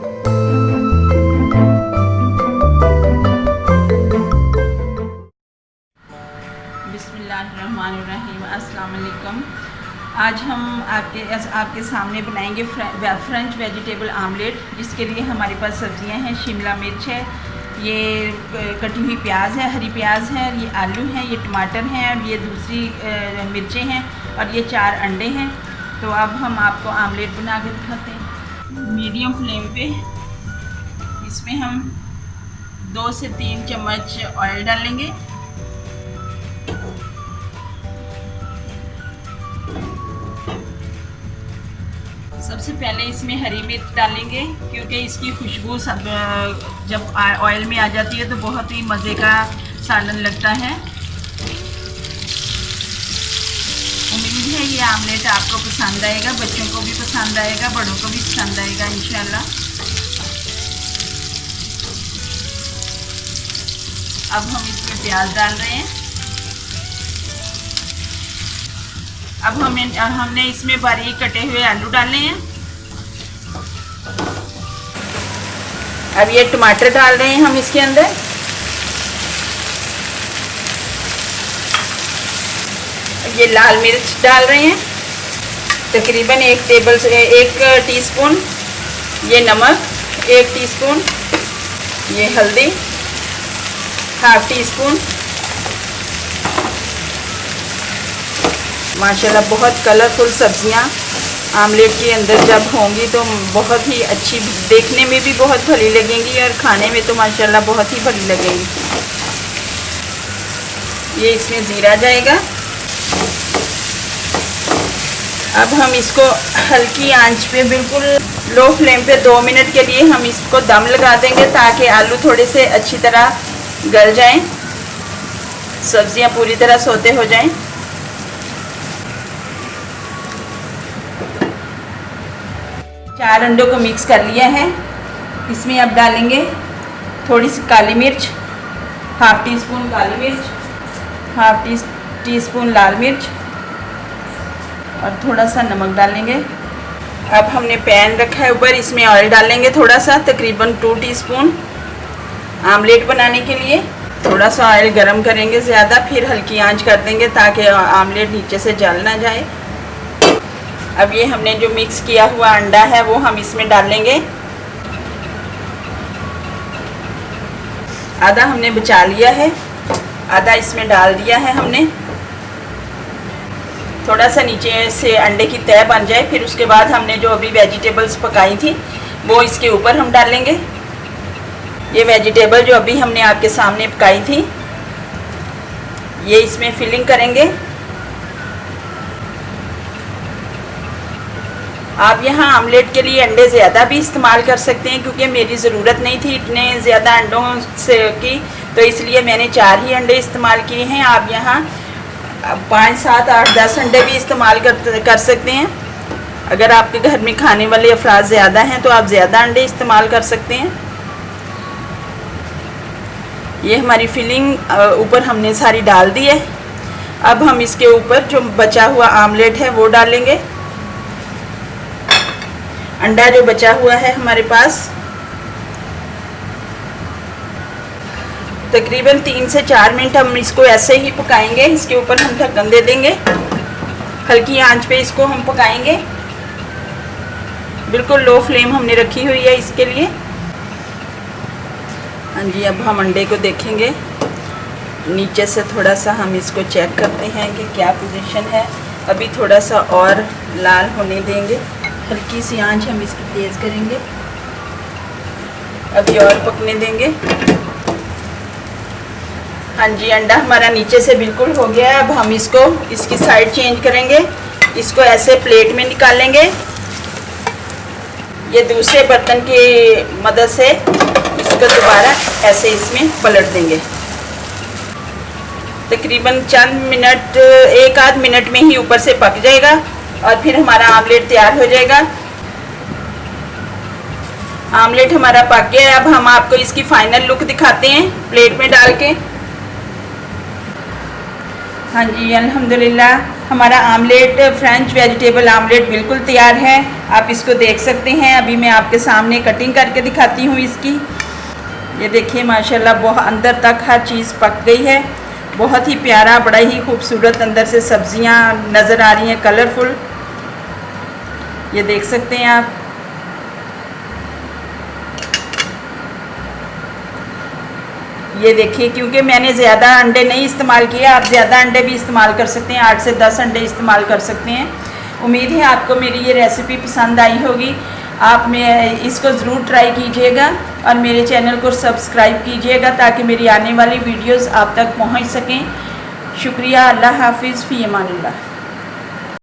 बिस्मिल्लाहिर्रहमानिर्रहीम। अस्सलाम वालेकुम। आज हम आपके सामने बनाएंगे फ्रेंच वेजिटेबल आमलेट, जिसके लिए हमारे पास सब्जियां हैं। शिमला मिर्च है, ये कटी हुई प्याज है, हरी प्याज है, ये आलू हैं, ये टमाटर हैं और ये दूसरी मिर्चें हैं और ये 4 अंडे हैं। तो अब हम आपको आमलेट बना के दिखाते हैं। मीडियम फ्लेम पे इसमें हम 2 से 3 चम्मच ऑयल डालेंगे। सबसे पहले इसमें हरी मिर्च डालेंगे, क्योंकि इसकी खुशबू सब जब ऑयल में आ जाती है तो बहुत ही मज़े का सालन लगता है। उम्मीद है ये आमलेट आपको पसंद आएगा, बच्चों को भी पसंद आएगा, बड़ों को भी पसंद आएगा इंशाल्लाह। अब हम इसमें प्याज डाल रहे हैं। अब हमने इसमें बारीक कटे हुए आलू डालने हैं। अब ये टमाटर डाल रहे हैं हम इसके अंदर। ये लाल मिर्च डाल रहे हैं, तकरीबन 1 टीस्पून। ये नमक 1 टीस्पून। ये हल्दी 1/2 टीस्पून। माशाल्लाह बहुत कलरफुल सब्जियां आमलेट के अंदर जब होंगी तो बहुत ही अच्छी, देखने में भी बहुत भली लगेंगी और खाने में तो माशाल्लाह बहुत ही भली लगेंगी। ये इसमें ज़ीरा जाएगा। अब हम इसको हल्की आंच पे, बिल्कुल लो फ्लेम पे 2 मिनट के लिए हम इसको दम लगा देंगे, ताकि आलू थोड़े से अच्छी तरह गल जाएं, सब्जियां पूरी तरह सोते हो जाएं। चार अंडों को मिक्स कर लिया है। इसमें अब डालेंगे थोड़ी सी काली मिर्च, 1/2 टीस्पून काली मिर्च, 1/2 टीस्पून लाल मिर्च और थोड़ा सा नमक डालेंगे। अब हमने पैन रखा है ऊपर, इसमें ऑयल डालेंगे थोड़ा सा, तकरीबन 2 टीस्पून आमलेट बनाने के लिए। थोड़ा सा ऑयल गरम करेंगे ज़्यादा, फिर हल्की आंच कर देंगे ताकि आमलेट नीचे से जल ना जाए। अब ये हमने जो मिक्स किया हुआ अंडा है वो हम इसमें डालेंगे। आधा हमने बचा लिया है, आधा इसमें डाल दिया है हमने। थोड़ा सा नीचे से अंडे की तह बन जाए, फिर उसके बाद हमने जो अभी वेजिटेबल्स पकाई थी वो इसके ऊपर हम डालेंगे। ये वेजिटेबल जो अभी हमने आपके सामने पकाई थी, ये इसमें फिलिंग करेंगे। आप यहाँ आमलेट के लिए अंडे ज़्यादा भी इस्तेमाल कर सकते हैं, क्योंकि मेरी ज़रूरत नहीं थी इतने ज़्यादा अंडों से की, तो इसलिए मैंने 4 ही अंडे इस्तेमाल किए हैं। आप यहाँ 5, 7, 8, 10 अंडे भी इस्तेमाल कर सकते हैं। अगर आपके घर में खाने वाले अफराद ज़्यादा हैं तो आप ज़्यादा अंडे इस्तेमाल कर सकते हैं। ये हमारी फिलिंग ऊपर हमने सारी डाल दी है। अब हम इसके ऊपर जो बचा हुआ आमलेट है वो डालेंगे। अंडा जो बचा हुआ है हमारे पास, तकरीबन 3 से 4 मिनट हम इसको ऐसे ही पकाएंगे। इसके ऊपर हम ढक्कन दे देंगे, हल्की आंच पे इसको हम पकाएंगे। बिल्कुल लो फ्लेम हमने रखी हुई है इसके लिए। हाँ जी, अब हम अंडे को देखेंगे नीचे से, थोड़ा सा हम इसको चेक करते हैं कि क्या पोजीशन है। अभी थोड़ा सा और लाल होने देंगे, हल्की सी आंच हम इसकी तेज़ करेंगे, अभी और पकने देंगे। हाँ जी, अंडा हमारा नीचे से बिल्कुल हो गया है। अब हम इसको, इसकी साइड चेंज करेंगे, इसको ऐसे प्लेट में निकालेंगे। ये दूसरे बर्तन की मदद से इसको दोबारा ऐसे इसमें पलट देंगे। तकरीबन चंद मिनट, 1 आध मिनट में ही ऊपर से पक जाएगा और फिर हमारा आमलेट तैयार हो जाएगा। आमलेट हमारा पक गया है। अब हम आपको इसकी फाइनल लुक दिखाते हैं प्लेट में डाल के। हाँ जी, अल्हम्दुलिल्लाह हमारा आमलेट, फ्रेंच वेजिटेबल आमलेट बिल्कुल तैयार है। आप इसको देख सकते हैं। अभी मैं आपके सामने कटिंग करके दिखाती हूँ इसकी। ये देखिए माशाल्लाह बहुत अंदर तक हर चीज़ पक गई है। बहुत ही प्यारा, बड़ा ही खूबसूरत अंदर से सब्जियां नज़र आ रही हैं, कलरफुल। ये देख सकते हैं आप। ये देखिए, क्योंकि मैंने ज़्यादा अंडे नहीं इस्तेमाल किए, आप ज़्यादा अंडे भी इस्तेमाल कर सकते हैं, 8 से 10 अंडे इस्तेमाल कर सकते हैं। उम्मीद है आपको मेरी ये रेसिपी पसंद आई होगी। आप में इसको ज़रूर ट्राई कीजिएगा और मेरे चैनल को सब्सक्राइब कीजिएगा ताकि मेरी आने वाली वीडियोस आप तक पहुंच सकें। शुक्रिया। अल्लाह हाफिज़, फ़ी अमानिल्लाह।